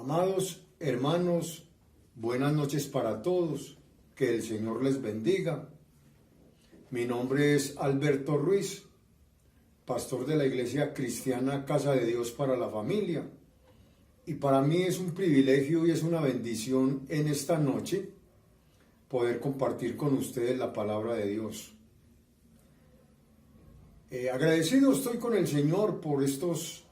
Amados hermanos, buenas noches para todos, que el Señor les bendiga. Mi nombre es Alberto Ruiz, pastor de la Iglesia Cristiana Casa de Dios para la Familia. Y para mí es un privilegio y es una bendición en esta noche poder compartir con ustedes la palabra de Dios. Agradecido estoy con el Señor por estos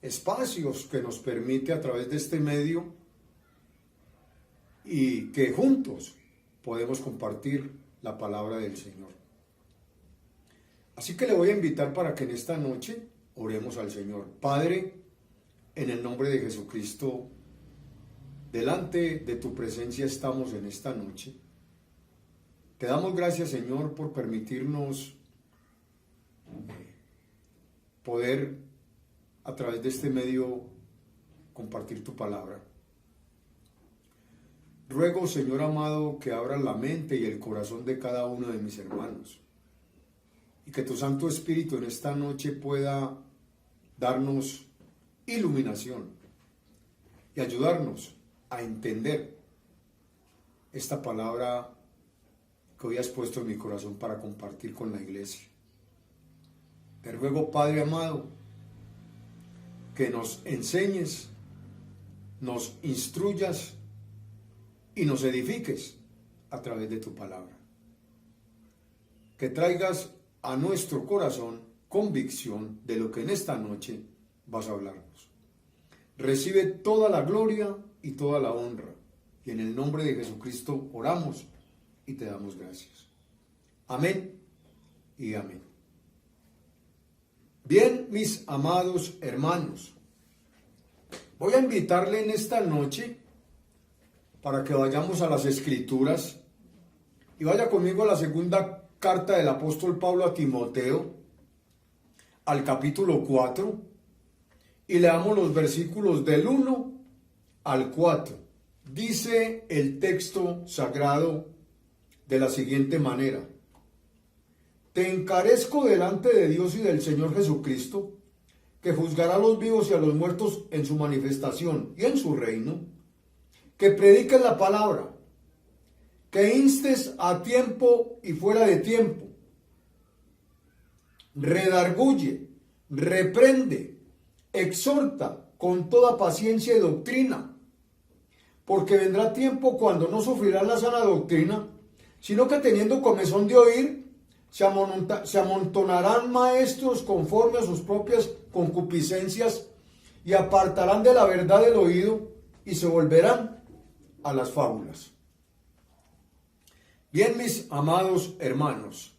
espacios que nos permite a través de este medio y que juntos podemos compartir la palabra del Señor. Así que le voy a invitar para que en esta noche oremos al Señor. Padre, en el nombre de Jesucristo, delante de tu presencia estamos en esta noche. Te damos gracias, Señor, por permitirnos poder a través de este medio compartir tu palabra. Ruego, Señor amado, que abras la mente y el corazón de cada uno de mis hermanos y que tu Santo Espíritu en esta noche pueda darnos iluminación y ayudarnos a entender esta palabra que hoy has puesto en mi corazón para compartir con la iglesia. Te ruego, Padre amado, que nos enseñes, nos instruyas y nos edifiques a través de tu palabra. Que traigas a nuestro corazón convicción de lo que en esta noche vas a hablarnos. Recibe toda la gloria y toda la honra. Y en el nombre de Jesucristo oramos y te damos gracias. Amén y amén. Bien, mis amados hermanos, voy a invitarle en esta noche para que vayamos a las Escrituras y vaya conmigo a la segunda carta del apóstol Pablo a Timoteo, al capítulo 4, y leamos los versículos del 1 al 4. Dice el texto sagrado de la siguiente manera: Te encarezco delante de Dios y del Señor Jesucristo, que juzgará a los vivos y a los muertos en su manifestación y en su reino, que prediques la palabra, que instes a tiempo y fuera de tiempo, redarguye, reprende, exhorta con toda paciencia y doctrina, porque vendrá tiempo cuando no sufrirán la sana doctrina, sino que teniendo comezón de oír, se amontonarán maestros conforme a sus propias concupiscencias y apartarán de la verdad el oído y se volverán a las fábulas. Bien, mis amados hermanos,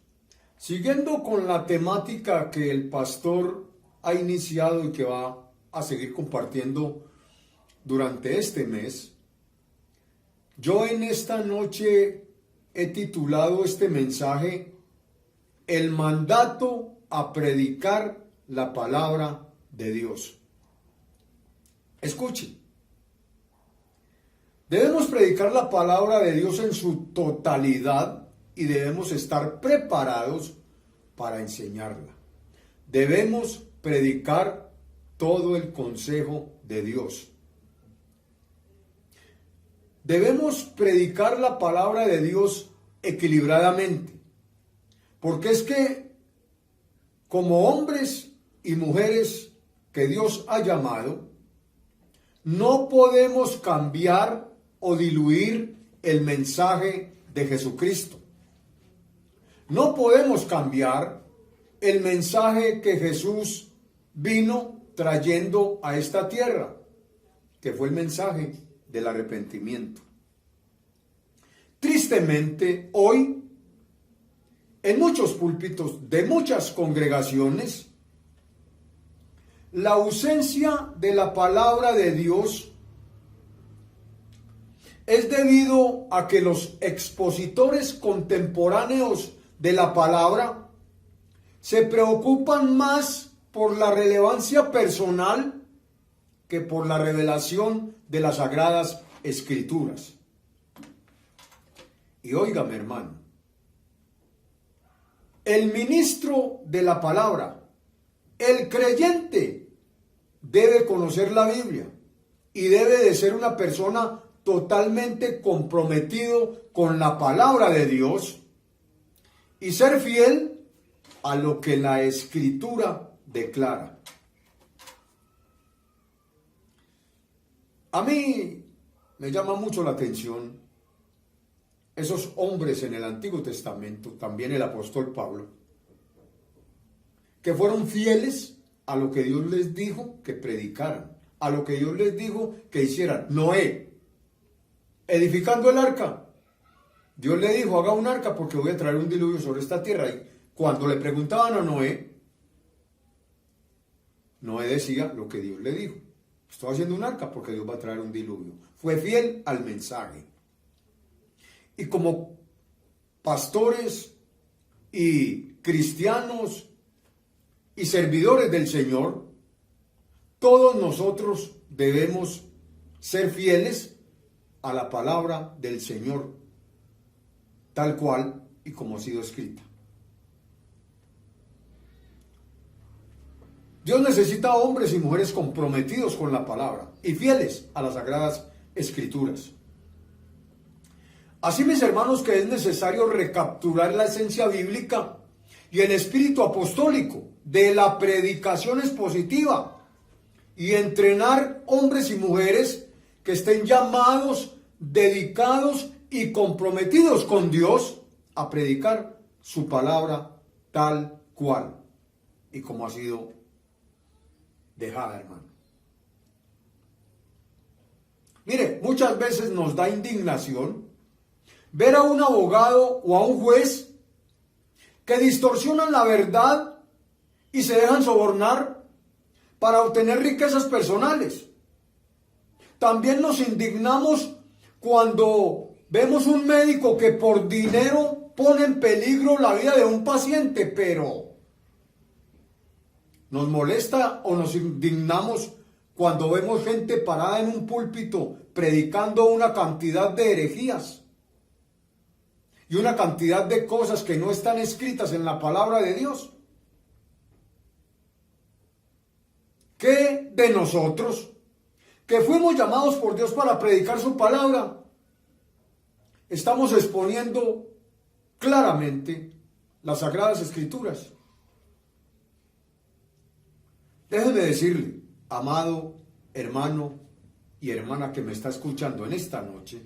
siguiendo con la temática que el pastor ha iniciado y que va a seguir compartiendo durante este mes, yo en esta noche he titulado este mensaje El mandato a predicar la palabra de Dios. Escuche, debemos predicar la palabra de Dios en su totalidad y debemos estar preparados para enseñarla. Debemos predicar todo el consejo de Dios. Debemos predicar la palabra de Dios equilibradamente. Porque es que como hombres y mujeres que Dios ha llamado, no podemos cambiar o diluir el mensaje de Jesucristo. No podemos cambiar el mensaje que Jesús vino trayendo a esta tierra, que fue el mensaje del arrepentimiento. Tristemente, hoy, en muchos púlpitos de muchas congregaciones, la ausencia de la palabra de Dios es debido a que los expositores contemporáneos de la palabra se preocupan más por la relevancia personal que por la revelación de las Sagradas Escrituras. Y óigame, hermano, el ministro de la palabra, el creyente, debe conocer la Biblia y debe de ser una persona totalmente comprometido con la palabra de Dios y ser fiel a lo que la Escritura declara. A mí me llama mucho la atención esos hombres en el Antiguo Testamento, también el apóstol Pablo, que fueron fieles a lo que Dios les dijo que predicaran, a lo que Dios les dijo que hicieran. Noé, edificando el arca, Dios le dijo, haga un arca porque voy a traer un diluvio sobre esta tierra. Y cuando le preguntaban a Noé, Noé decía lo que Dios le dijo. Estoy haciendo un arca porque Dios va a traer un diluvio. Fue fiel al mensaje. Y como pastores y cristianos y servidores del Señor, todos nosotros debemos ser fieles a la palabra del Señor, tal cual y como ha sido escrita. Dios necesita hombres y mujeres comprometidos con la palabra y fieles a las Sagradas Escrituras. Así, mis hermanos, que es necesario recapturar la esencia bíblica y el espíritu apostólico de la predicación expositiva y entrenar hombres y mujeres que estén llamados, dedicados y comprometidos con Dios a predicar su palabra tal cual y como ha sido dejada, hermano. Mire, muchas veces nos da indignación ver a un abogado o a un juez que distorsionan la verdad y se dejan sobornar para obtener riquezas personales. También nos indignamos cuando vemos un médico que por dinero pone en peligro la vida de un paciente, pero nos molesta o nos indignamos cuando vemos gente parada en un púlpito predicando una cantidad de herejías y una cantidad de cosas que no están escritas en la palabra de Dios. ¿Qué de nosotros, que fuimos llamados por Dios para predicar su palabra, estamos exponiendo claramente las Sagradas Escrituras? Déjeme decirle, amado hermano y hermana que me está escuchando en esta noche,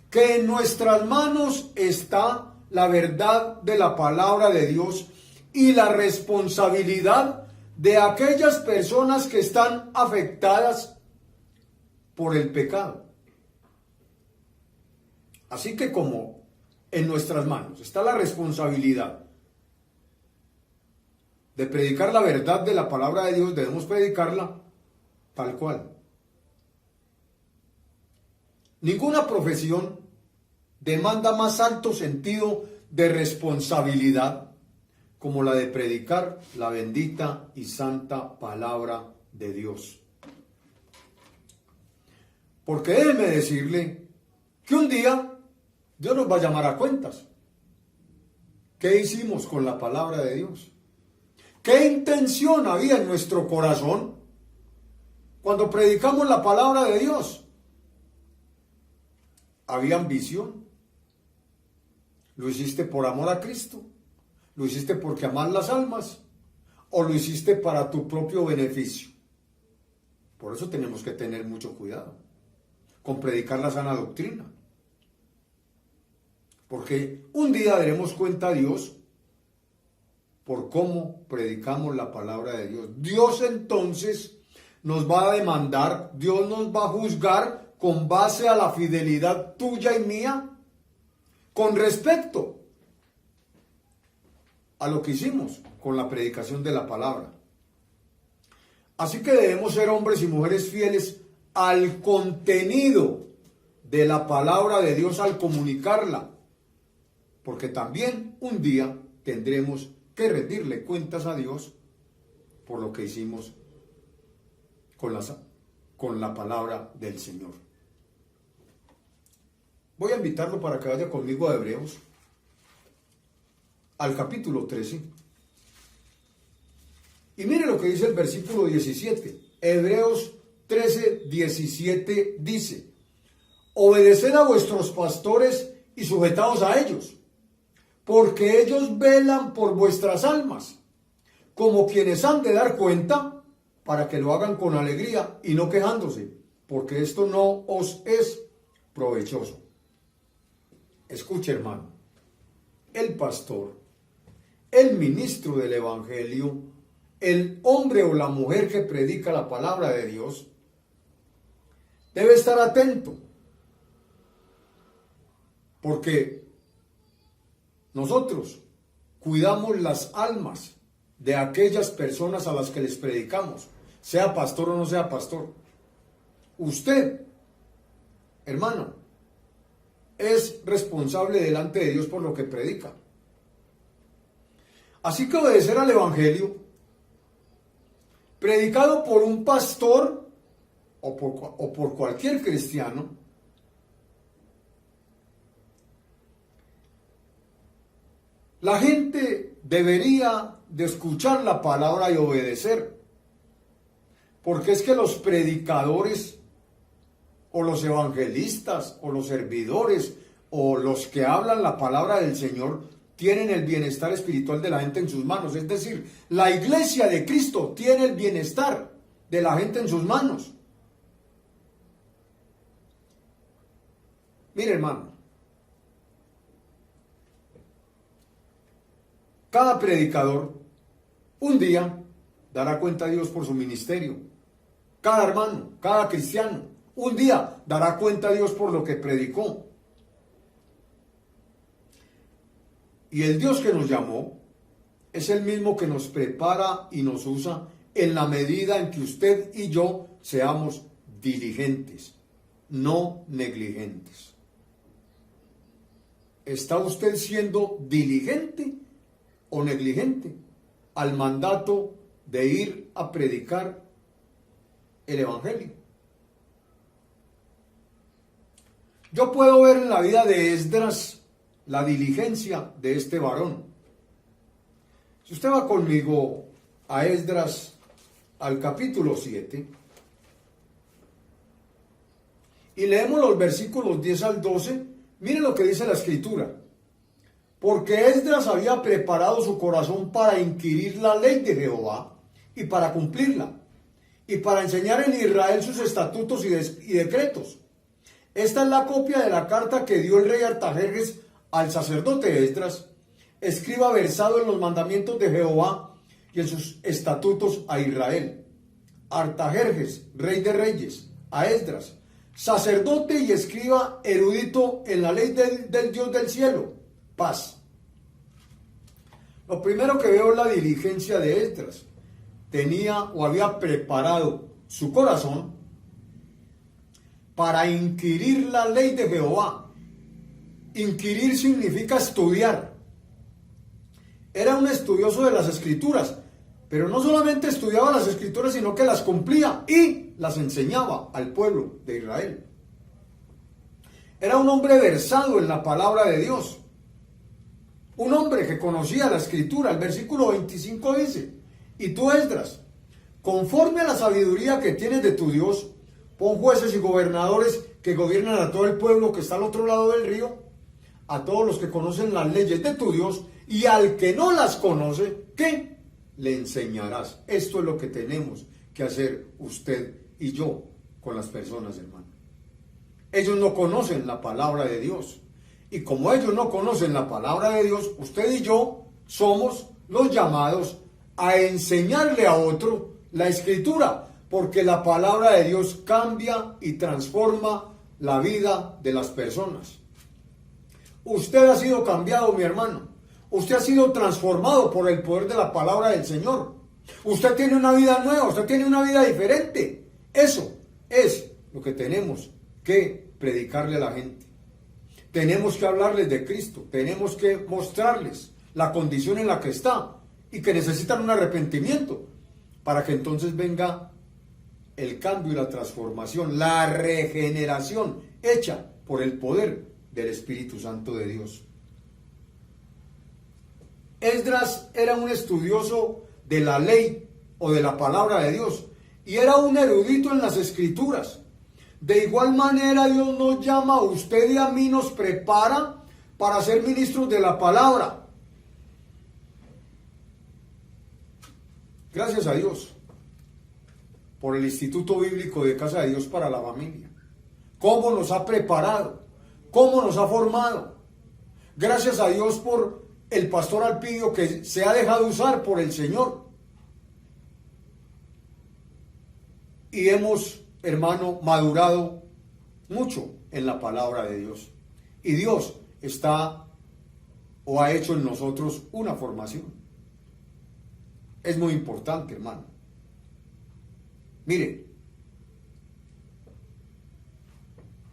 que en nuestras manos está la verdad de la palabra de Dios y la responsabilidad de aquellas personas que están afectadas por el pecado. Así que como en nuestras manos está la responsabilidad de predicar la verdad de la palabra de Dios, debemos predicarla tal cual. Ninguna profesión demanda más alto sentido de responsabilidad como la de predicar la bendita y santa palabra de Dios. Porque déjeme decirle que un día Dios nos va a llamar a cuentas. ¿Qué hicimos con la palabra de Dios? ¿Qué intención había en nuestro corazón cuando predicamos la palabra de Dios? ¿Había ambición? ¿Lo hiciste por amor a Cristo? ¿Lo hiciste porque amas las almas? ¿O lo hiciste para tu propio beneficio? Por eso tenemos que tener mucho cuidado con predicar la sana doctrina. Porque un día daremos cuenta a Dios por cómo predicamos la palabra de Dios. Dios entonces nos va a demandar, Dios nos va a juzgar con base a la fidelidad tuya y mía con respecto a lo que hicimos con la predicación de la palabra. Así que debemos ser hombres y mujeres fieles al contenido de la palabra de Dios al comunicarla, porque también un día tendremos que rendirle cuentas a Dios por lo que hicimos con la palabra del Señor. Voy a invitarlo para que vaya conmigo a Hebreos, al capítulo 13. Y mire lo que dice el versículo 17. Hebreos 13:17 dice: obedeced a vuestros pastores y sujetaos a ellos, porque ellos velan por vuestras almas, como quienes han de dar cuenta, para que lo hagan con alegría y no quejándose, porque esto no os es provechoso. Escuche, hermano, el pastor, el ministro del evangelio, el hombre o la mujer que predica la palabra de Dios, debe estar atento, porque nosotros cuidamos las almas de aquellas personas a las que les predicamos, sea pastor o no sea pastor. Usted, hermano, es responsable delante de Dios por lo que predica. Así que obedecer al evangelio, predicado por un pastor o por cualquier cristiano, la gente debería de escuchar la palabra y obedecer, porque es que los predicadores o los evangelistas o los servidores o los que hablan la palabra del Señor tienen el bienestar espiritual de la gente en sus manos. Es decir, la iglesia de Cristo tiene el bienestar de la gente en sus manos. Mire, hermano, cada predicador un día dará cuenta a Dios por su ministerio. Cada hermano, cada cristiano, un día dará cuenta a Dios por lo que predicó. Y el Dios que nos llamó es el mismo que nos prepara y nos usa en la medida en que usted y yo seamos diligentes, no negligentes. ¿Está usted siendo diligente o negligente al mandato de ir a predicar el evangelio? Yo puedo ver en la vida de Esdras la diligencia de este varón. Si usted va conmigo a Esdras, al capítulo 7, y leemos los versículos 10 al 12, mire lo que dice la Escritura. Porque Esdras había preparado su corazón para inquirir la ley de Jehová y para cumplirla, y para enseñar en Israel sus estatutos y decretos. Esta es la copia de la carta que dio el rey Artajerjes al sacerdote Esdras, escriba versado en los mandamientos de Jehová y en sus estatutos a Israel. Artajerjes, rey de reyes, a Esdras, sacerdote y escriba erudito en la ley del Dios del cielo, paz. Lo primero que veo es la diligencia de Esdras. Tenía o había preparado su corazón para inquirir la ley de Jehová. Inquirir significa estudiar. Era un estudioso de las Escrituras, pero no solamente estudiaba las Escrituras, sino que las cumplía y las enseñaba al pueblo de Israel. Era un hombre versado en la palabra de Dios. Un hombre que conocía la Escritura. El versículo 25 dice: y tú, Esdras, conforme a la sabiduría que tienes de tu Dios, pon jueces y gobernadores que gobiernan a todo el pueblo que está al otro lado del río, a todos los que conocen las leyes de tu Dios, y al que no las conoce, ¿qué? Le enseñarás. Esto es lo que tenemos que hacer usted y yo con las personas, hermano. Ellos no conocen la palabra de Dios. Y como ellos no conocen la palabra de Dios, usted y yo somos los llamados a enseñarle a otro la Escritura, porque la palabra de Dios cambia y transforma la vida de las personas. Usted ha sido cambiado, mi hermano. Usted ha sido transformado por el poder de la palabra del Señor. Usted tiene una vida nueva, usted tiene una vida diferente. Eso es lo que tenemos que predicarle a la gente. Tenemos que hablarles de Cristo, tenemos que mostrarles la condición en la que está y que necesitan un arrepentimiento para que entonces venga el cambio y la transformación, la regeneración hecha por el poder del Espíritu Santo de Dios. Esdras era un estudioso de la ley o de la palabra de Dios y era un erudito en las escrituras. De igual manera Dios nos llama a usted y a mí, nos prepara para ser ministros de la palabra. Gracias a Dios por el Instituto Bíblico de Casa de Dios para la Familia. Cómo nos ha preparado, cómo nos ha formado. Gracias a Dios por el pastor Alpidio, que se ha dejado usar por el Señor. Y hemos, hermano, madurado mucho en la palabra de Dios. Y Dios está o ha hecho en nosotros una formación. Es muy importante, hermano. Mire,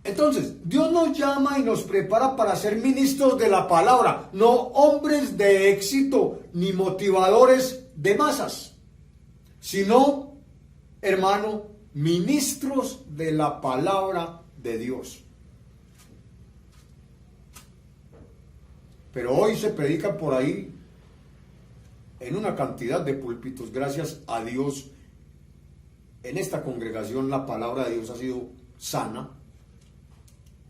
entonces, Dios nos llama y nos prepara para ser ministros de la palabra, no hombres de éxito ni motivadores de masas, sino, hermano, ministros de la palabra de Dios. Pero hoy se predica por ahí en una cantidad de púlpitos. Gracias a Dios, en esta congregación la palabra de Dios ha sido sana.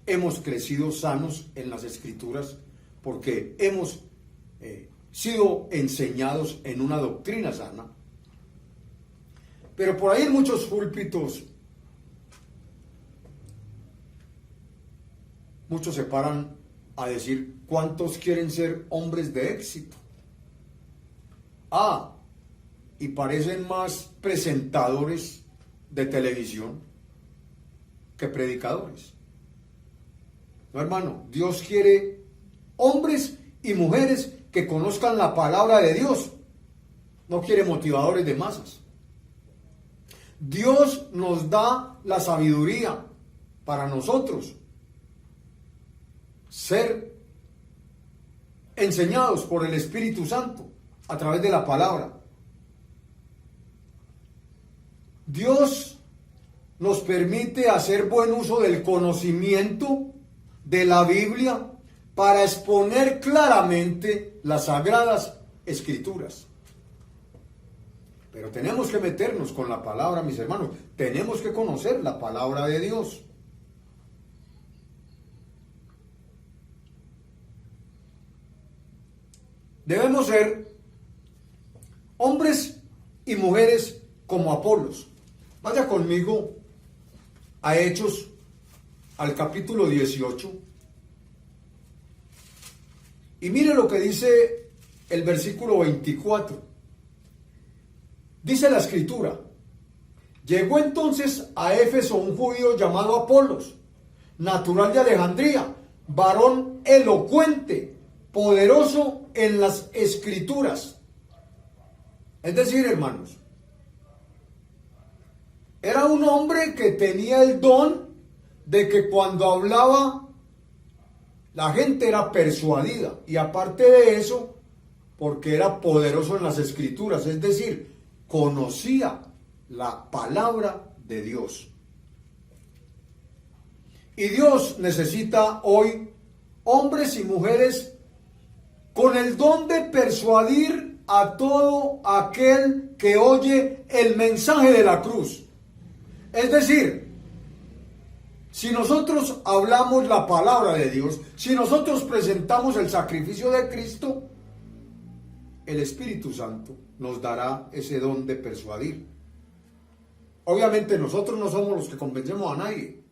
Hemos crecido sanos en las escrituras porque hemos sido enseñados en una doctrina sana. Pero por ahí en muchos púlpitos, muchos se paran a decir cuántos quieren ser hombres de éxito. Y parecen más presentadores de televisión que predicadores. No, hermano, Dios quiere hombres y mujeres que conozcan la palabra de Dios. No quiere motivadores de masas. Dios nos da la sabiduría para nosotros ser enseñados por el Espíritu Santo a través de la palabra. Dios nos permite hacer buen uso del conocimiento de la Biblia para exponer claramente las sagradas escrituras. Pero tenemos que meternos con la palabra, mis hermanos. Tenemos que conocer la palabra de Dios. Debemos ser hombres y mujeres como Apolos. Vaya conmigo a Hechos, al capítulo 18. Y mire lo que dice el versículo 24. Dice la escritura: llegó entonces a Éfeso un judío llamado Apolos, natural de Alejandría, varón elocuente, poderoso en las escrituras. Es decir, hermanos, era un hombre que tenía el don de que cuando hablaba la gente era persuadida, y aparte de eso, porque era poderoso en las escrituras, es decir, conocía la palabra de Dios. Y Dios necesita hoy hombres y mujeres con el don de persuadir a todo aquel que oye el mensaje de la cruz. Es decir, si nosotros hablamos la palabra de Dios, si nosotros presentamos el sacrificio de Cristo, el Espíritu Santo nos dará ese don de persuadir. Obviamente nosotros no somos los que convencemos a nadie,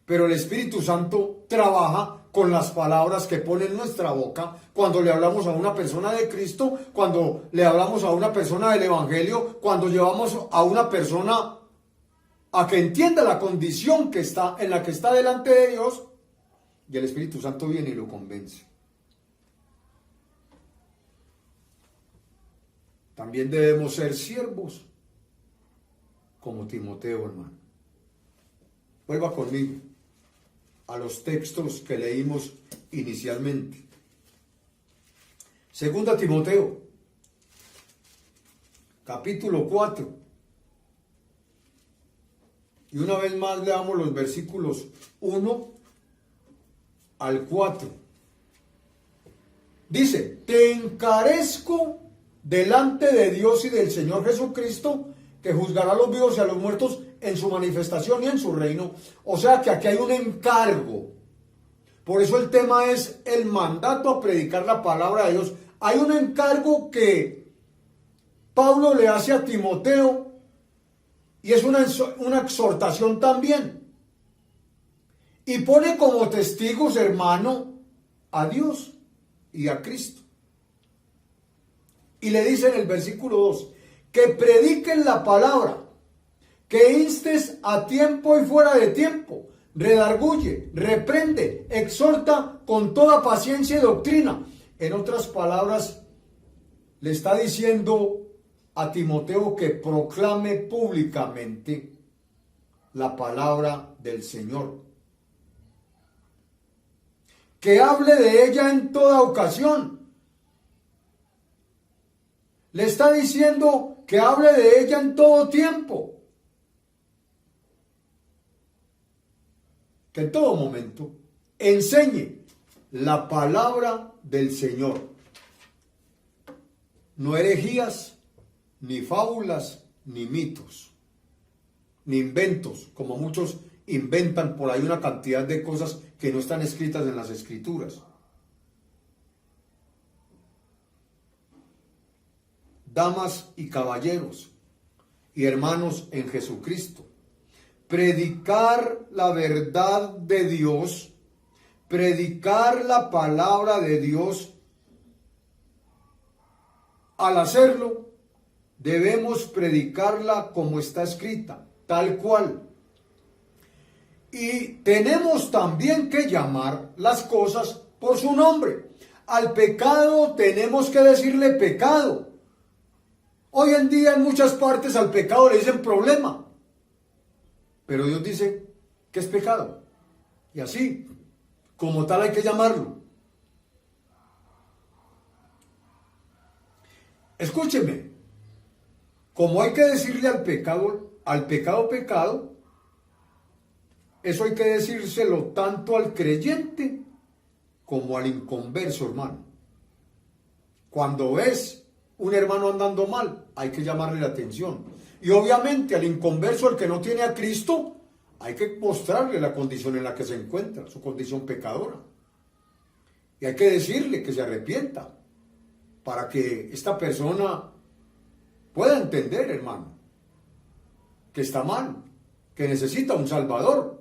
pero el Espíritu Santo trabaja con las palabras que pone en nuestra boca cuando le hablamos a una persona de Cristo, cuando le hablamos a una persona del Evangelio, cuando llevamos a una persona a que entienda la condición en la que está delante de Dios, y el Espíritu Santo viene y lo convence. También debemos ser siervos como Timoteo, hermano. Vuelva conmigo a los textos que leímos inicialmente. Segunda Timoteo, capítulo 4. Y una vez más leamos los versículos 1 al 4. Dice: te encarezco delante de Dios y del Señor Jesucristo, que juzgará a los vivos y a los muertos en su manifestación y en su reino. O sea que aquí hay un encargo. Por eso el tema es el mandato a predicar la palabra de Dios. Hay un encargo que Pablo le hace a Timoteo y es una exhortación también. Y pone como testigos, hermano, a Dios y a Cristo. Y le dice en el versículo 2, que prediquen la palabra, que instes a tiempo y fuera de tiempo, redarguye, reprende, exhorta con toda paciencia y doctrina. En otras palabras, le está diciendo a Timoteo que proclame públicamente la palabra del Señor, que hable de ella en toda ocasión. Le está diciendo que hable de ella en todo tiempo, que en todo momento enseñe la palabra del Señor. No herejías, ni fábulas, ni mitos, ni inventos, como muchos inventan por ahí una cantidad de cosas que no están escritas en las Escrituras. Damas y caballeros y hermanos en Jesucristo, predicar la verdad de Dios, predicar la palabra de Dios, al hacerlo debemos predicarla como está escrita, tal cual. Y tenemos también que llamar las cosas por su nombre. Al pecado tenemos que decirle pecado. Hoy en día en muchas partes al pecado le dicen problema, pero Dios dice que es pecado, y así, como tal hay que llamarlo. Escúcheme, como hay que decirle al pecado, pecado, eso hay que decírselo tanto al creyente como al inconverso, hermano. Cuando ves un hermano andando mal, hay que llamarle la atención. Y obviamente al inconverso, al que no tiene a Cristo, hay que mostrarle la condición en la que se encuentra, su condición pecadora. Y hay que decirle que se arrepienta, para que esta persona pueda entender, hermano, que está mal, que necesita un Salvador.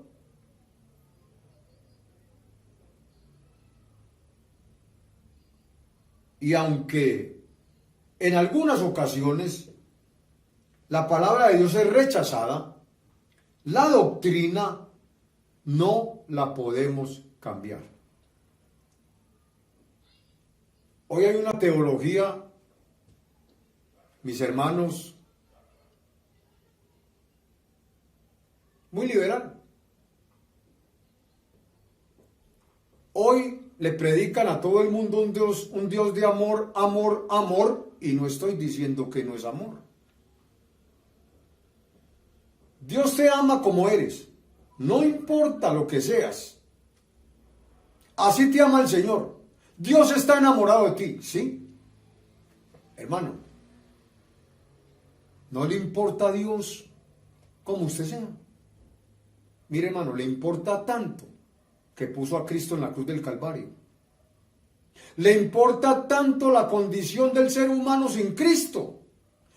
Y aunque en algunas ocasiones la palabra de Dios es rechazada, la doctrina no la podemos cambiar. Hoy hay una teología, mis hermanos, muy liberal. Hoy le predican a todo el mundo un Dios de amor, amor, amor, y no estoy diciendo que no es amor. Dios te ama como eres, no importa lo que seas. Así te ama el Señor. Dios está enamorado de ti, ¿sí? Hermano, no le importa a Dios como usted sea. Mire, hermano, le importa tanto que puso a Cristo en la cruz del Calvario. Le importa tanto la condición del ser humano sin Cristo,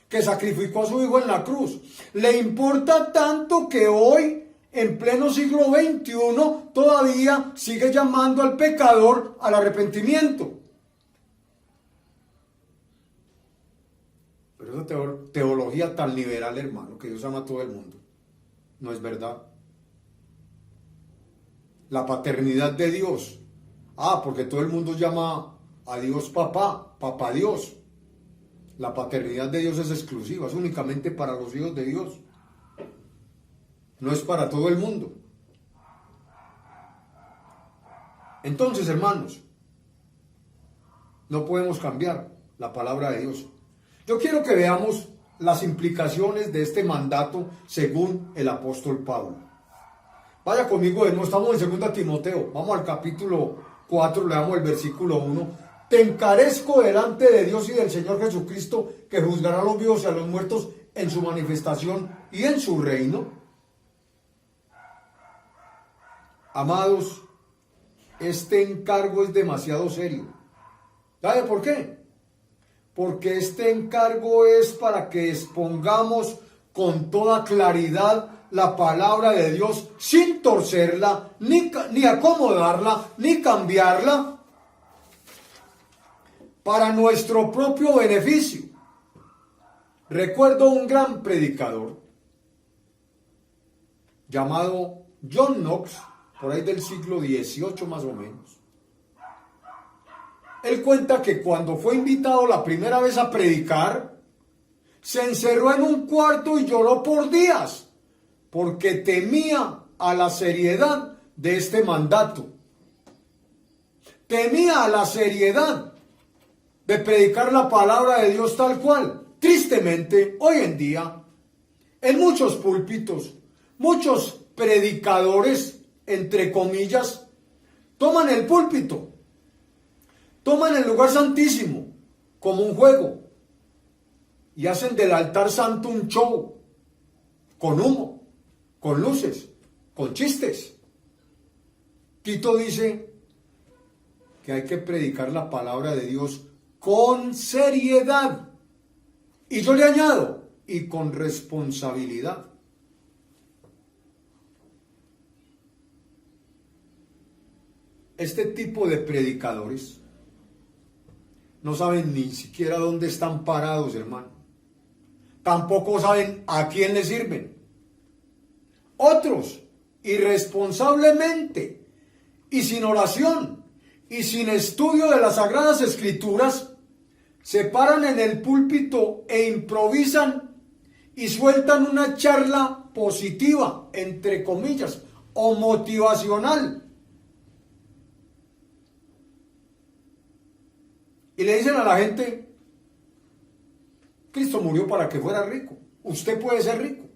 que sacrificó a su Hijo en la cruz. Le importa tanto que hoy, en pleno siglo XXI, todavía sigue llamando al pecador al arrepentimiento. Pero esa teología tan liberal, hermano, que Dios ama a todo el mundo, no es verdad. La paternidad de Dios. Porque todo el mundo llama a Dios papá, papá Dios. La paternidad de Dios es exclusiva, es únicamente para los hijos de Dios. No es para todo el mundo. Entonces, hermanos, no podemos cambiar la palabra de Dios. Yo quiero que veamos las implicaciones de este mandato según el apóstol Pablo. Vaya conmigo de nuevo, estamos en 2 Timoteo, vamos al capítulo 4, leamos el versículo 1. te encarezco delante de Dios y del Señor Jesucristo, que juzgará a los vivos y a los muertos en su manifestación y en su reino. Amados, este encargo es demasiado serio. ¿Sabe por qué? Porque este encargo es para que expongamos con toda claridad la palabra de Dios sin torcerla, ni acomodarla, ni cambiarla, para nuestro propio beneficio. Recuerdo un gran predicador llamado John Knox, por ahí del siglo XVIII más o menos. Él cuenta que cuando fue invitado la primera vez a predicar, se encerró en un cuarto y lloró por días, porque temía a la seriedad de este mandato. Temía a la seriedad de predicar la palabra de Dios tal cual. Tristemente, hoy en día, en muchos púlpitos, muchos predicadores, entre comillas, toman el púlpito, toman el lugar santísimo como un juego y hacen del altar santo un show, con humo, con luces, con chistes. Tito dice que hay que predicar la palabra de Dios con seriedad. Y yo le añado, y con responsabilidad. Este tipo de predicadores no saben ni siquiera dónde están parados, hermano. Tampoco saben a quién le sirven. Otros, irresponsablemente y sin oración y sin estudio de las Sagradas Escrituras, se paran en el púlpito e improvisan y sueltan una charla positiva, entre comillas, o motivacional. Y le dicen a la gente, Cristo murió para que fuera rico. Usted puede ser rico.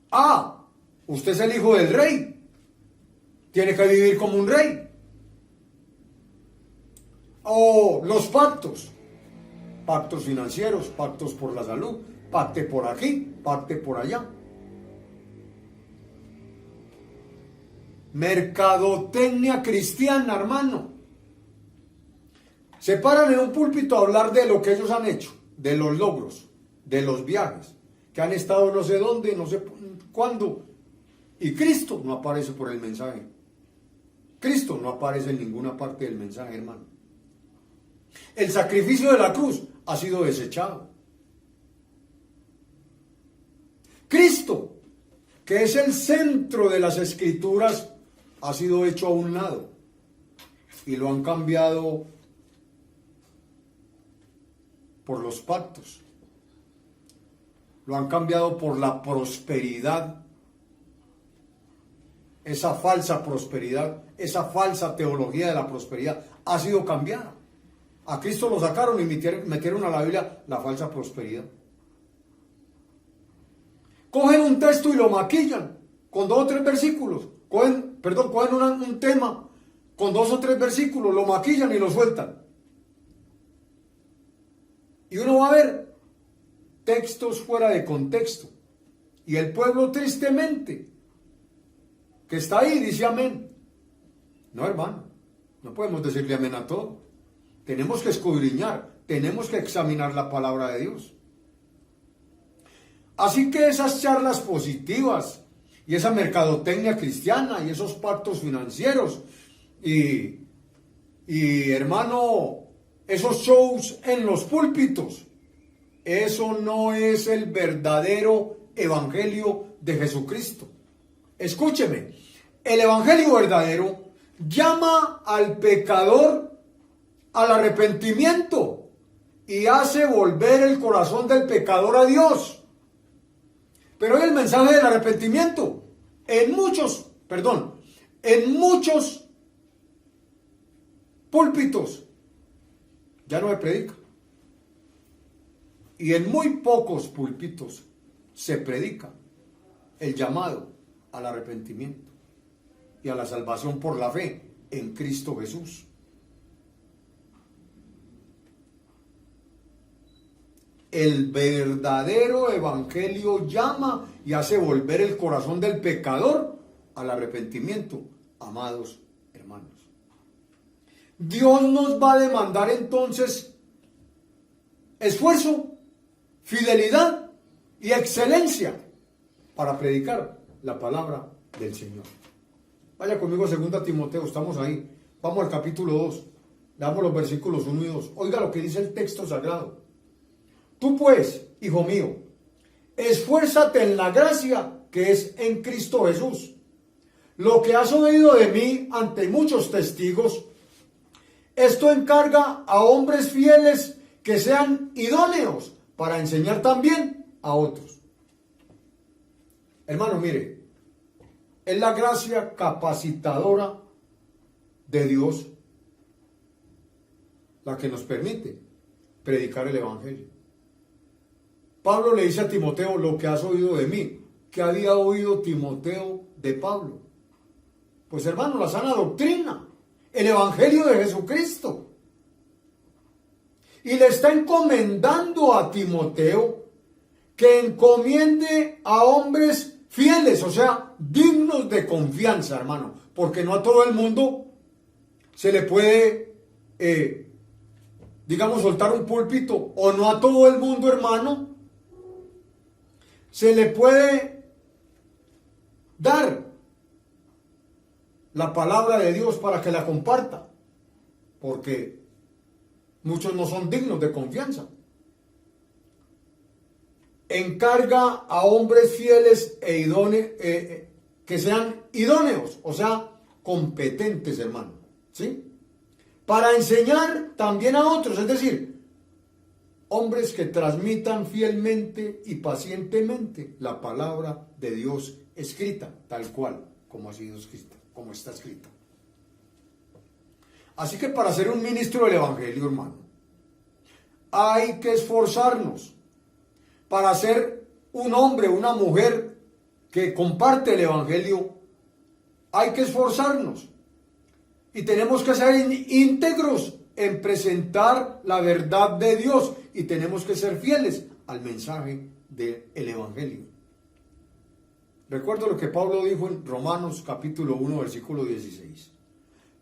Ah, usted es el hijo del rey. Tiene que vivir como un rey. O los pactos. Pactos financieros, pactos por la salud, pacte por aquí, pacte por allá. Mercadotecnia cristiana, hermano. Se paran en un púlpito a hablar de lo que ellos han hecho, de los logros, de los viajes, que han estado no sé dónde, no sé cuándo. Y Cristo no aparece por el mensaje. Cristo no aparece en ninguna parte del mensaje, hermano. El sacrificio de la cruz ha sido desechado. Cristo, que es el centro de las Escrituras, ha sido hecho a un lado y lo han cambiado por los pactos, lo han cambiado por la prosperidad, esa falsa prosperidad, esa falsa teología de la prosperidad ha sido cambiada. A Cristo lo sacaron y metieron a la Biblia la falsa prosperidad. Cogen un texto y lo maquillan con 2 o 3 versículos. Cogen un tema con 2 o 3 versículos, lo maquillan y lo sueltan. Y uno va a ver textos fuera de contexto. Y el pueblo tristemente, que está ahí, dice amén. No, hermano, no podemos decirle amén a todo. Tenemos que escudriñar, tenemos que examinar la palabra de Dios. Así que esas charlas positivas y esa mercadotecnia cristiana y esos pactos financieros y hermano, esos shows en los púlpitos, eso no es el verdadero evangelio de Jesucristo. Escúcheme, el evangelio verdadero llama al pecador al arrepentimiento y hace volver el corazón del pecador a Dios. Pero el mensaje del arrepentimiento en muchos púlpitos ya no se predica. Y en muy pocos púlpitos se predica el llamado al arrepentimiento y a la salvación por la fe en Cristo Jesús. el verdadero evangelio llama y hace volver el corazón del pecador al arrepentimiento, amados hermanos. Dios nos va a demandar entonces esfuerzo, fidelidad y excelencia para predicar la palabra del Señor. Vaya conmigo a 2 Timoteo, estamos ahí. Vamos al capítulo 2. Leamos los versículos 1 y 2. Oiga lo que dice el texto sagrado. Tú pues, hijo mío, esfuérzate en la gracia que es en Cristo Jesús. Lo que has oído de mí ante muchos testigos, esto encarga a hombres fieles que sean idóneos para enseñar también a otros. Hermano, mire, es la gracia capacitadora de Dios la que nos permite predicar el evangelio. Pablo le dice a Timoteo, lo que has oído de mí. ¿Qué había oído Timoteo de Pablo? Pues hermano, la sana doctrina, el evangelio de Jesucristo. Y le está encomendando a Timoteo que encomiende a hombres fieles, o sea, dignos de confianza, hermano, porque no a todo el mundo se le puede, digamos, soltar un púlpito, o no a todo el mundo, hermano, se le puede dar la palabra de Dios para que la comparta, porque muchos no son dignos de confianza. Encarga a hombres fieles e idóneos, que sean idóneos, o sea, competentes, hermano, ¿sí? Para enseñar también a otros, es decir, hombres que transmitan fielmente y pacientemente la palabra de Dios escrita, tal cual como ha sido escrita, como está escrita. Así que para ser un ministro del evangelio, hermano, hay que esforzarnos. Para ser un hombre, una mujer que comparte el evangelio, hay que esforzarnos. Y tenemos que ser íntegros en presentar la verdad de Dios. Y tenemos que ser fieles al mensaje del evangelio. Recuerdo lo que Pablo dijo en Romanos capítulo 1, versículo 16.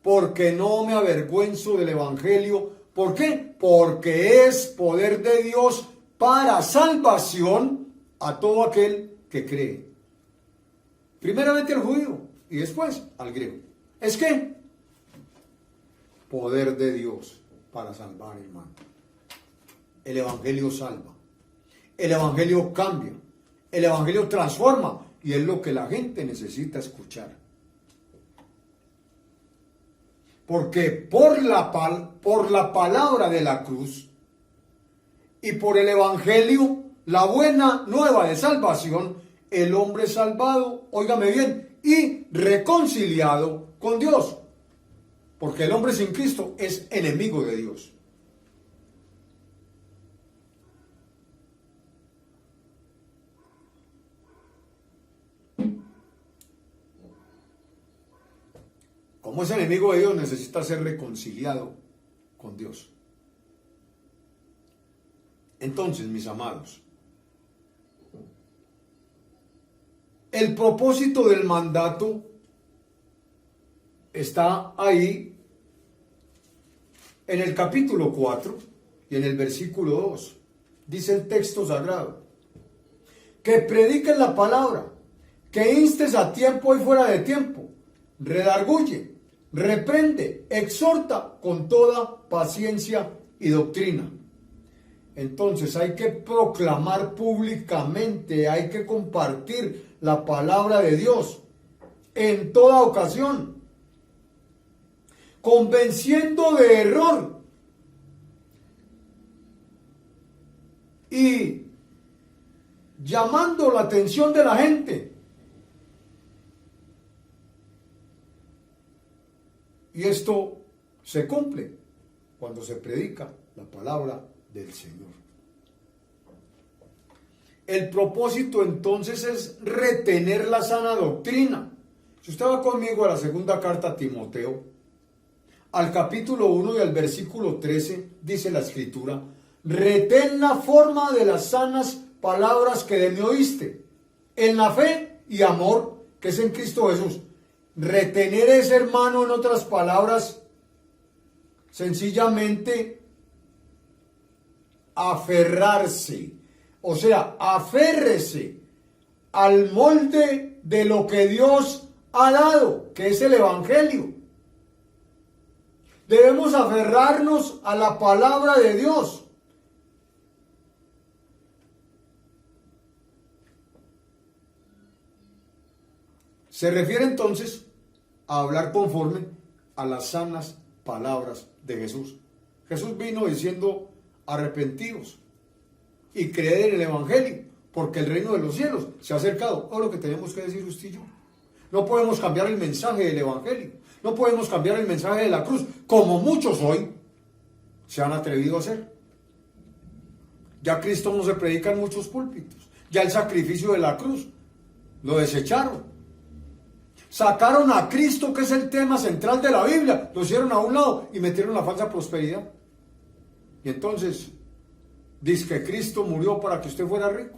Porque no me avergüenzo del evangelio. ¿Por qué? Porque es poder de Dios para salvación a todo aquel que cree. Primeramente al judío y después al griego. ¿Es qué? Poder de Dios para salvar, hermano. El evangelio salva. El evangelio cambia. El evangelio transforma. Y es lo que la gente necesita escuchar. Porque por la palabra de la cruz y por el evangelio, la buena nueva de salvación, el hombre es salvado, óigame bien, y reconciliado con Dios. Porque el hombre sin Cristo es enemigo de Dios. Como es enemigo de Dios, necesita ser reconciliado con Dios. Entonces, mis amados, el propósito del mandato está ahí en el capítulo 4 y en el versículo 2. Dice el texto sagrado: que prediques la palabra, que instes a tiempo y fuera de tiempo, redarguye, reprende, exhorta con toda paciencia y doctrina. Entonces hay que proclamar públicamente, hay que compartir la palabra de Dios en toda ocasión, convenciendo de error y llamando la atención de la gente. Y esto se cumple cuando se predica la palabra del Señor. El propósito entonces es retener la sana doctrina. Si usted va conmigo a la segunda carta a Timoteo, al capítulo 1 y al versículo 13, dice la Escritura: retén la forma de las sanas palabras que de mí oíste, en la fe y amor que es en Cristo Jesús. Retener es, hermano, en otras palabras, sencillamente aferrarse. O sea, aférrese al molde de lo que Dios ha dado, que es el Evangelio. Debemos aferrarnos a la palabra de Dios. Se refiere entonces a hablar conforme a las sanas palabras de Jesús. Jesús vino diciendo: arrepentidos y creed en el Evangelio, porque el reino de los cielos se ha acercado. Es lo que tenemos que decir usted y yo. No podemos cambiar el mensaje del Evangelio, no podemos cambiar el mensaje de la cruz, como muchos hoy se han atrevido a hacer. Ya Cristo no se predica en muchos púlpitos, ya el sacrificio de la cruz lo desecharon. Sacaron a Cristo, que es el tema central de la Biblia, lo hicieron a un lado y metieron la falsa prosperidad. Y entonces, dice que Cristo murió para que usted fuera rico.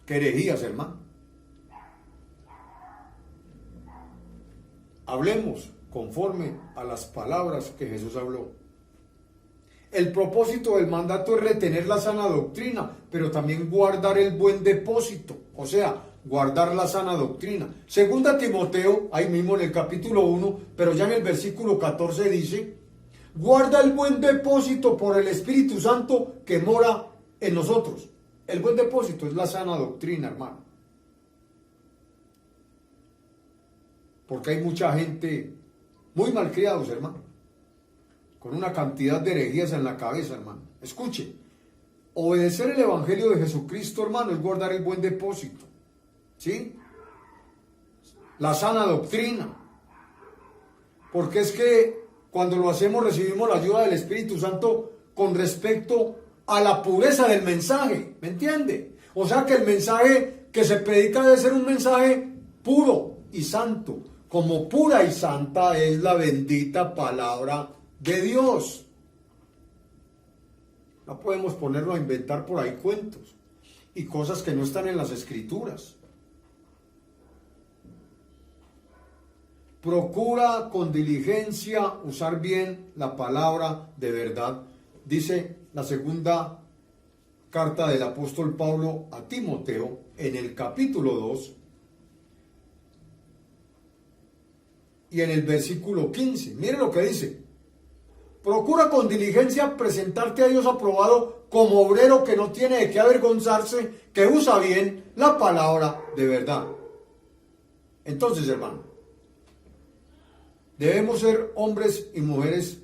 Qué herejías, hermano. Hablemos conforme a las palabras que Jesús habló. El propósito del mandato es retener la sana doctrina, pero también guardar el buen depósito, o sea, guardar la sana doctrina. Segunda Timoteo, ahí mismo en el capítulo 1, pero ya en el versículo 14 dice: guarda el buen depósito por el Espíritu Santo que mora en nosotros. El buen depósito es la sana doctrina, hermano. Porque hay mucha gente muy malcriados, hermano, con una cantidad de herejías en la cabeza, hermano. Escuche, obedecer el Evangelio de Jesucristo, hermano, es guardar el buen depósito, ¿sí? La sana doctrina. Porque es que cuando lo hacemos recibimos la ayuda del Espíritu Santo con respecto a la pureza del mensaje, ¿me entiende? O sea que el mensaje que se predica debe ser un mensaje puro y santo, como pura y santa es la bendita palabra de Dios. No podemos ponernos a inventar por ahí cuentos y cosas que no están en las Escrituras. Procura con diligencia usar bien la palabra de verdad, dice la segunda carta del apóstol Pablo a Timoteo en el capítulo 2 y en el versículo 15. Mire lo que dice: procura con diligencia presentarte a Dios aprobado como obrero que no tiene de qué avergonzarse, que usa bien la palabra de verdad. Entonces, hermano, debemos ser hombres y mujeres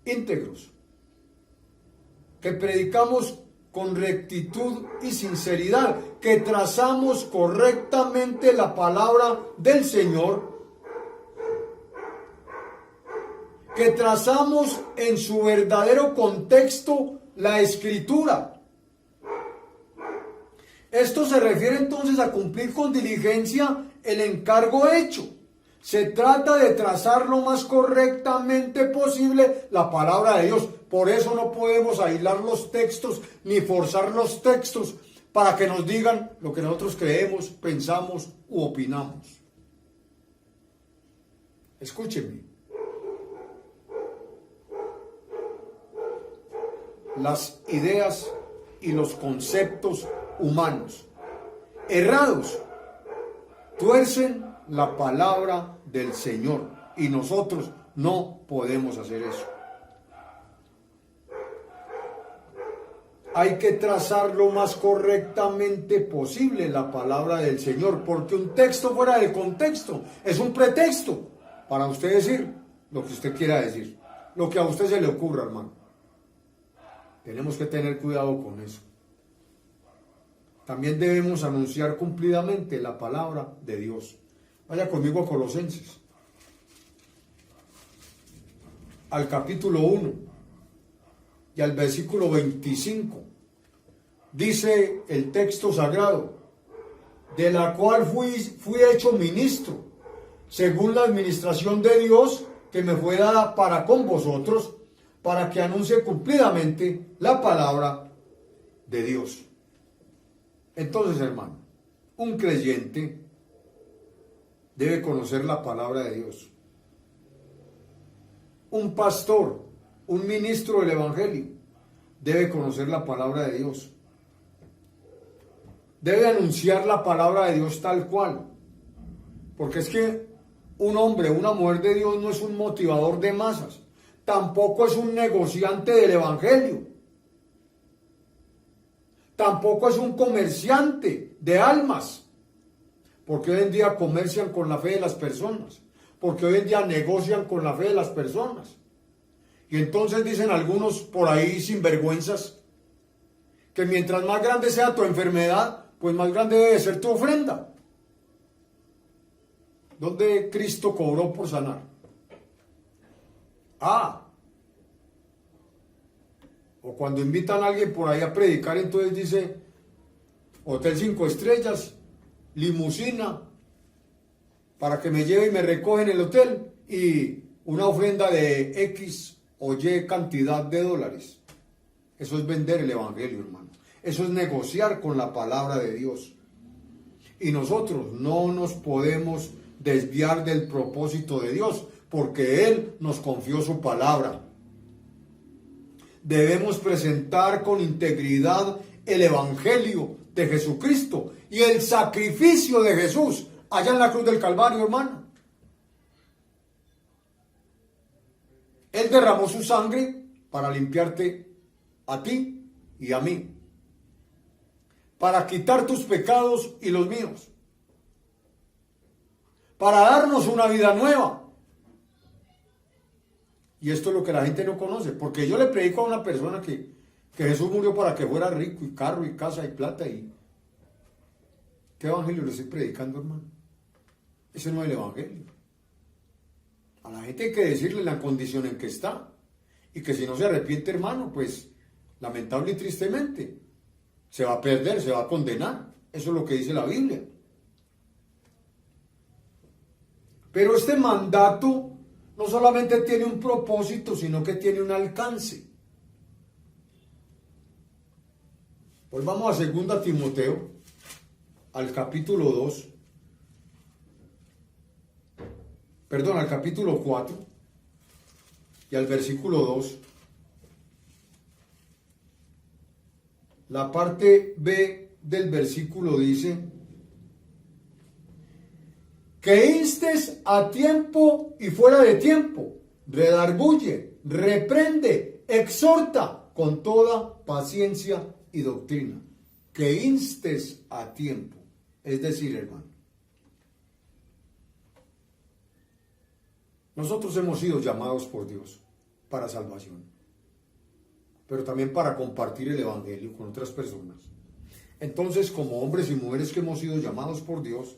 íntegros, que predicamos con rectitud y sinceridad, que trazamos correctamente la palabra del Señor, que trazamos en su verdadero contexto la Escritura. Esto se refiere entonces a cumplir con diligencia el encargo hecho. Se trata de trazar lo más correctamente posible la palabra de Dios. Por eso no podemos aislar los textos ni forzar los textos para que nos digan lo que nosotros creemos, pensamos u opinamos. Escúchenme. Las ideas y los conceptos humanos errados tuercen la palabra del Señor y nosotros no podemos hacer eso. Hay que trazar lo más correctamente posible la palabra del Señor, porque un texto fuera de contexto es un pretexto para usted decir lo que usted quiera decir, lo que a usted se le ocurra, hermano. Tenemos que tener cuidado con eso. También debemos anunciar cumplidamente la palabra de Dios. Vaya conmigo a Colosenses, al capítulo 1 y al versículo 25. Dice el texto sagrado: de la cual fui hecho ministro, según la administración de Dios que me fue dada para con vosotros, para que anuncie cumplidamente la palabra de Dios. Entonces, hermano, un creyente debe conocer la palabra de Dios. Un pastor, un ministro del Evangelio, debe conocer la palabra de Dios. Debe anunciar la palabra de Dios tal cual. Porque es que un hombre, una mujer de Dios no es un motivador de masas. Tampoco es un negociante del Evangelio. Tampoco es un comerciante de almas. Porque hoy en día comercian con la fe de las personas. Porque hoy en día negocian con la fe de las personas. Y entonces dicen algunos por ahí sinvergüenzas que mientras más grande sea tu enfermedad, pues más grande debe ser tu ofrenda. ¿Dónde Cristo cobró por sanar? O cuando invitan a alguien por ahí a predicar, entonces dice Hotel 5 estrellas, limusina, para que me lleve y me recoja en el hotel, y una ofrenda de X o Y cantidad de dólares. Eso es vender el Evangelio, hermano. Eso es negociar con la palabra de Dios. Y nosotros no nos podemos desviar del propósito de Dios, porque Él nos confió su palabra. Debemos presentar con integridad el Evangelio de Jesucristo y el sacrificio de Jesús allá en la cruz del Calvario, hermano. Él derramó su sangre para limpiarte a ti y a mí, para quitar tus pecados y los míos, para darnos una vida nueva. Y esto es lo que la gente no conoce, porque yo le predico a una persona que Jesús murió para que fuera rico, y carro, y casa, y plata, y ¿qué evangelio le estoy predicando, hermano? Ese no es el evangelio. A la gente hay que decirle la condición en que está, y que si no se arrepiente, hermano, pues lamentable y tristemente se va a perder, se va a condenar. Eso es lo que dice la Biblia. Pero este mandato no solamente tiene un propósito, sino que tiene un alcance. Volvamos a 2 Timoteo, al capítulo 2, al capítulo 4 y al versículo 2. La parte B del versículo dice: que instes a tiempo y fuera de tiempo, redarguye, reprende, exhorta con toda paciencia y doctrina. Que instes a tiempo. Es decir, hermano, nosotros hemos sido llamados por Dios para salvación, pero también para compartir el Evangelio con otras personas. Entonces, como hombres y mujeres que hemos sido llamados por Dios,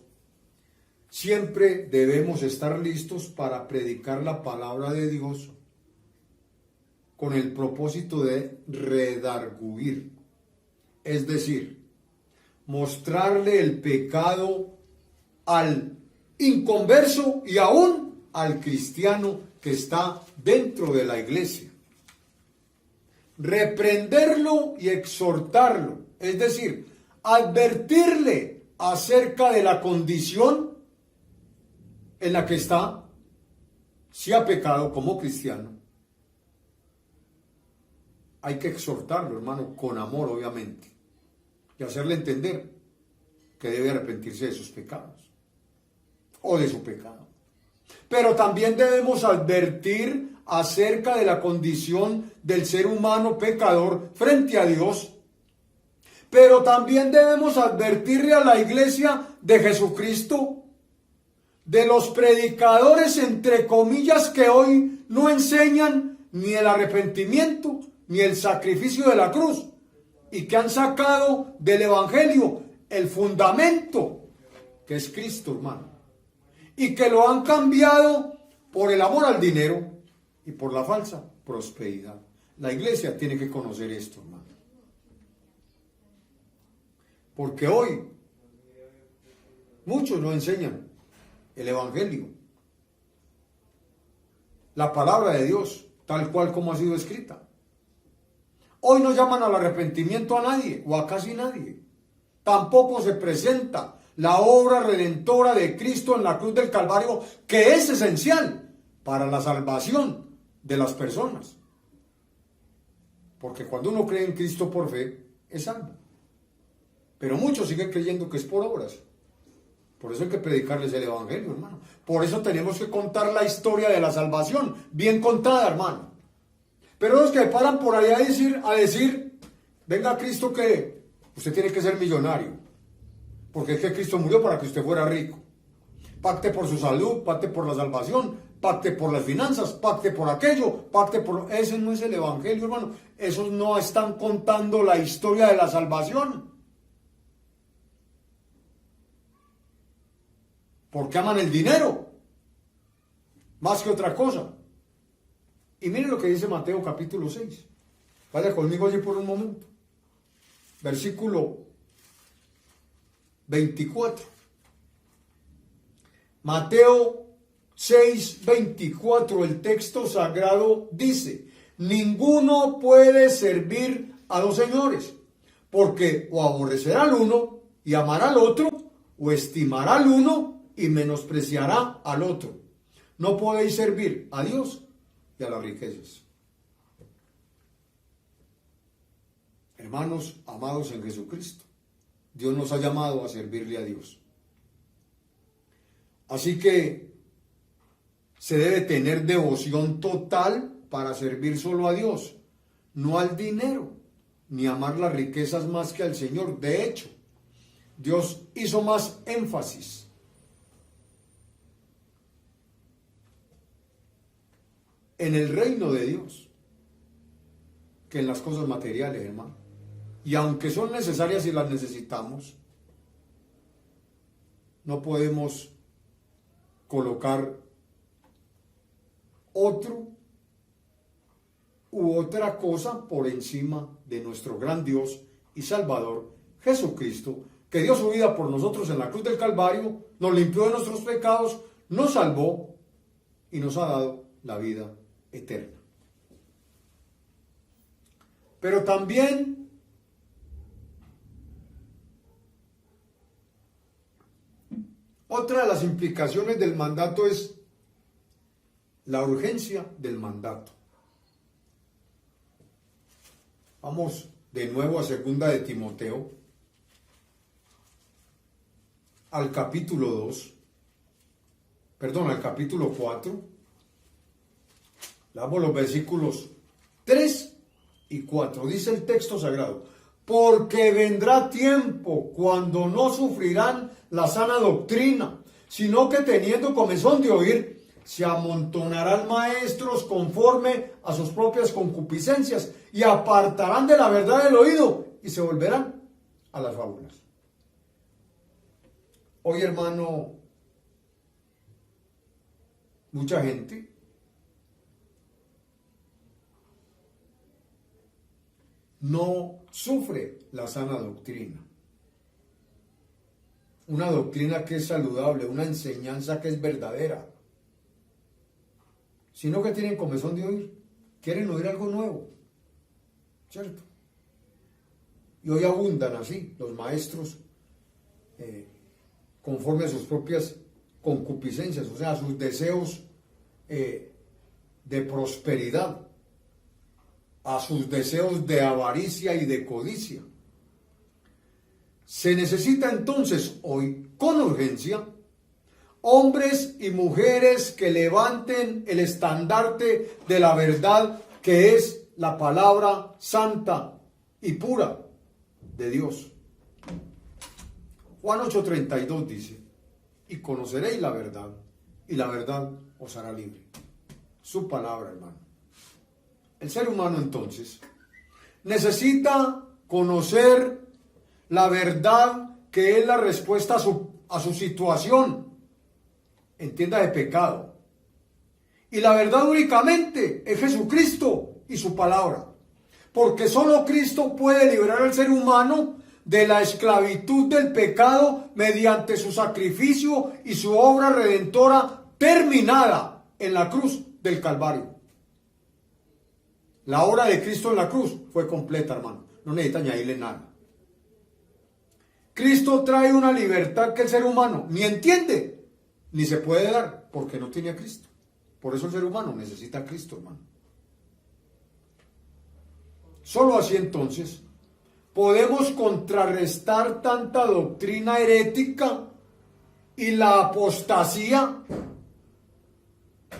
siempre debemos estar listos para predicar la palabra de Dios con el propósito de redarguir, es decir, mostrarle el pecado al inconverso y aún al cristiano que está dentro de la iglesia. Reprenderlo y exhortarlo, es decir, advertirle acerca de la condición en la que está, si ha pecado como cristiano. Hay que exhortarlo, hermano, con amor, obviamente, y hacerle entender que debe arrepentirse de sus pecados o de su pecado. Pero también debemos advertir acerca de la condición del ser humano pecador frente a Dios. Pero también debemos advertirle a la iglesia de Jesucristo de los predicadores, entre comillas, que hoy no enseñan ni el arrepentimiento ni el sacrificio de la cruz, y que han sacado del Evangelio el fundamento que es Cristo, hermano, y que lo han cambiado por el amor al dinero y por la falsa prosperidad. La iglesia tiene que conocer esto, hermano, porque hoy muchos no enseñan el Evangelio, la palabra de Dios, tal cual como ha sido escrita. Hoy no llaman al arrepentimiento a nadie o a casi nadie. Tampoco se presenta la obra redentora de Cristo en la cruz del Calvario, que es esencial para la salvación de las personas. Porque cuando uno cree en Cristo por fe, es salvo. Pero muchos siguen creyendo que es por obras. Por eso hay que predicarles el evangelio, hermano. Por eso tenemos que contar la historia de la salvación, bien contada, hermano. Pero los que paran por ahí a decir, venga Cristo que usted tiene que ser millonario. Porque es que Cristo murió para que usted fuera rico. Pacte por su salud, pacte por la salvación, pacte por las finanzas, pacte por aquello, pacte por... Ese no es el evangelio, hermano. Esos no están contando la historia de la salvación. Porque aman el dinero más que otra cosa. Y miren lo que dice Mateo capítulo 6. Vaya conmigo allí por un momento. Versículo 24. Mateo 6, 24, el texto sagrado dice: ninguno puede servir a dos señores, porque o aborrecerá al uno y amará al otro, o estimará al uno y menospreciará al otro. No podéis servir a Dios y a las riquezas. Hermanos amados en Jesucristo, Dios nos ha llamado a servirle a Dios. Así que se debe tener devoción total para servir solo a Dios, no al dinero, ni amar las riquezas más que al Señor. De hecho, Dios hizo más énfasis en el reino de Dios que en las cosas materiales, hermano. Y aunque son necesarias y las necesitamos, no podemos colocar otro u otra cosa por encima de nuestro gran Dios y Salvador Jesucristo, que dio su vida por nosotros en la cruz del Calvario, nos limpió de nuestros pecados, nos salvó y nos ha dado la vida eterna. Pero también otra de las implicaciones del mandato es la urgencia del mandato. Vamos de nuevo a 2 de Timoteo, al capítulo 4. Leamos los versículos 3 y 4. Dice el texto sagrado: porque vendrá tiempo cuando no sufrirán la sana doctrina, sino que teniendo comezón de oír, se amontonarán maestros conforme a sus propias concupiscencias y apartarán de la verdad del oído y se volverán a las fábulas. Hoy, hermano, mucha gente no sufre la sana doctrina. Una doctrina que es saludable, una enseñanza que es verdadera. Sino que tienen comezón de oír, quieren oír algo nuevo, ¿cierto? Y hoy abundan así los maestros conforme a sus propias concupiscencias, o sea, a sus deseos de prosperidad, a sus deseos de avaricia y de codicia. Se necesita entonces hoy, con urgencia, hombres y mujeres que levanten el estandarte de la verdad, que es la palabra santa y pura de Dios. Juan 8:32 dice: y conoceréis la verdad, y la verdad os hará libre. Su palabra, hermano. El ser humano entonces necesita conocer la verdad, que es la respuesta a su situación, entienda, de pecado. Y la verdad únicamente es Jesucristo y su palabra, porque solo Cristo puede liberar al ser humano de la esclavitud del pecado mediante su sacrificio y su obra redentora terminada en la cruz del Calvario. La obra de Cristo en la cruz fue completa, hermano. No necesita añadirle nada. Cristo trae una libertad que el ser humano ni entiende, ni se puede dar, porque no tiene a Cristo. Por eso el ser humano necesita a Cristo, hermano. Solo así entonces podemos contrarrestar tanta doctrina herética y la apostasía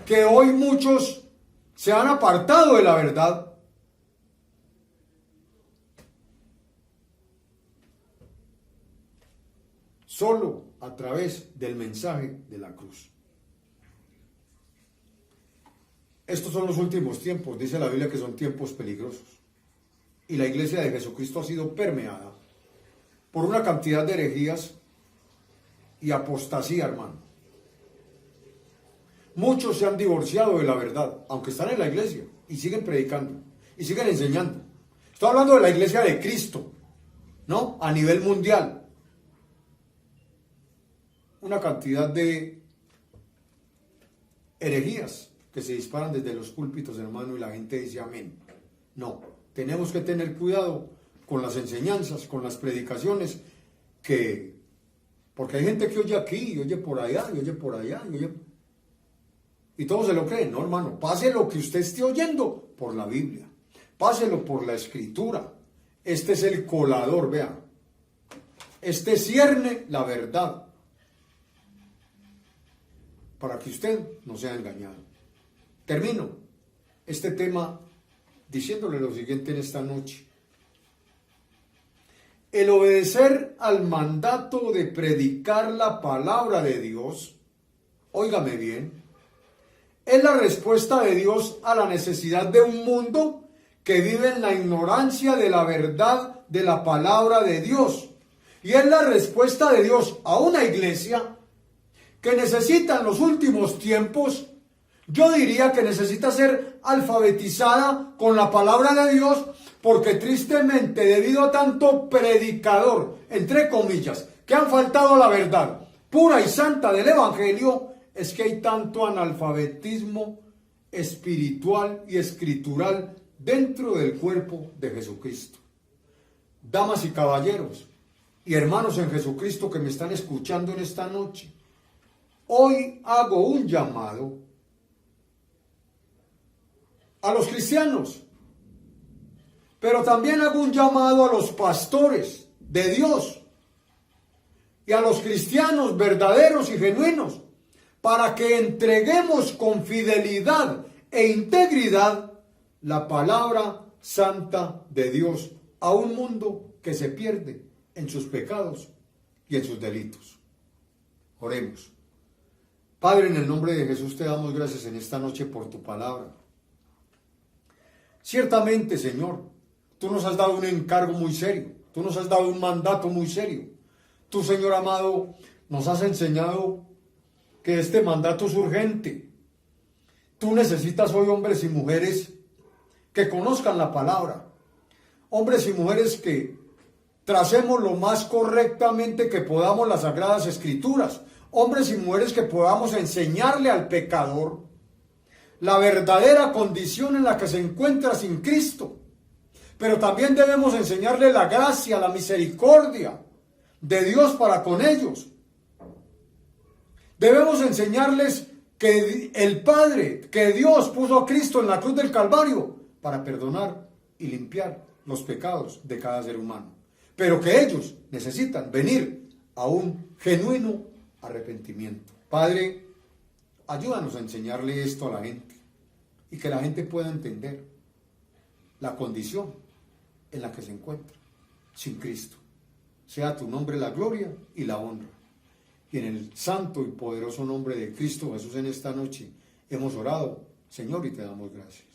que hoy muchos se han apartado de la verdad. Solo a través del mensaje de la cruz. Estos son los últimos tiempos, dice la Biblia que son tiempos peligrosos. Y la iglesia de Jesucristo ha sido permeada por una cantidad de herejías y apostasía, hermano. Muchos se han divorciado de la verdad, aunque están en la iglesia y siguen predicando y siguen enseñando. Estoy hablando de la iglesia de Cristo, ¿no? A nivel mundial. Una cantidad de herejías que se disparan desde los púlpitos, hermano, y la gente dice amén. No, tenemos que tener cuidado con las enseñanzas, con las predicaciones, porque hay gente que oye aquí, y oye por allá, y oye por allá, y todos se lo creen. No, hermano, pase lo que usted esté oyendo por la Biblia, páselo por la Escritura. Este es el colador, vea. Este cierne la verdad, para que usted no sea engañado. Termino este tema diciéndole lo siguiente en esta noche. El obedecer al mandato de predicar la palabra de Dios, óigame bien, es la respuesta de Dios a la necesidad de un mundo que vive en la ignorancia de la verdad de la palabra de Dios. Y es la respuesta de Dios a una iglesia que necesita en los últimos tiempos, yo diría que necesita ser alfabetizada con la palabra de Dios, porque tristemente, debido a tanto predicador, entre comillas, que han faltado a la verdad pura y santa del Evangelio, es que hay tanto analfabetismo espiritual y escritural dentro del cuerpo de Jesucristo. Damas y caballeros, y hermanos en Jesucristo que me están escuchando en esta noche, hoy hago un llamado a los cristianos, pero también hago un llamado a los pastores de Dios y a los cristianos verdaderos y genuinos, para que entreguemos con fidelidad e integridad la palabra santa de Dios a un mundo que se pierde en sus pecados y en sus delitos. Oremos. Padre, en el nombre de Jesús te damos gracias en esta noche por tu palabra. Ciertamente, Señor, tú nos has dado un encargo muy serio, tú nos has dado un mandato muy serio. Tú, Señor amado, nos has enseñado que este mandato es urgente. Tú necesitas hoy hombres y mujeres que conozcan la palabra, hombres y mujeres que tracemos lo más correctamente que podamos las Sagradas Escrituras, hombres y mujeres que podamos enseñarle al pecador la verdadera condición en la que se encuentra sin Cristo. Pero también debemos enseñarle la gracia, la misericordia de Dios para con ellos. Debemos enseñarles que el Padre, que Dios puso a Cristo en la cruz del Calvario para perdonar y limpiar los pecados de cada ser humano. Pero que ellos necesitan venir a un genuino arrepentimiento. Padre, ayúdanos a enseñarle esto a la gente y que la gente pueda entender la condición en la que se encuentra sin Cristo. Sea tu nombre la gloria y la honra. Y en el santo y poderoso nombre de Cristo Jesús en esta noche hemos orado, Señor, y te damos gracias.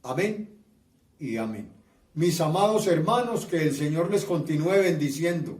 Amén y amén. Mis amados hermanos, que el Señor les continúe bendiciendo.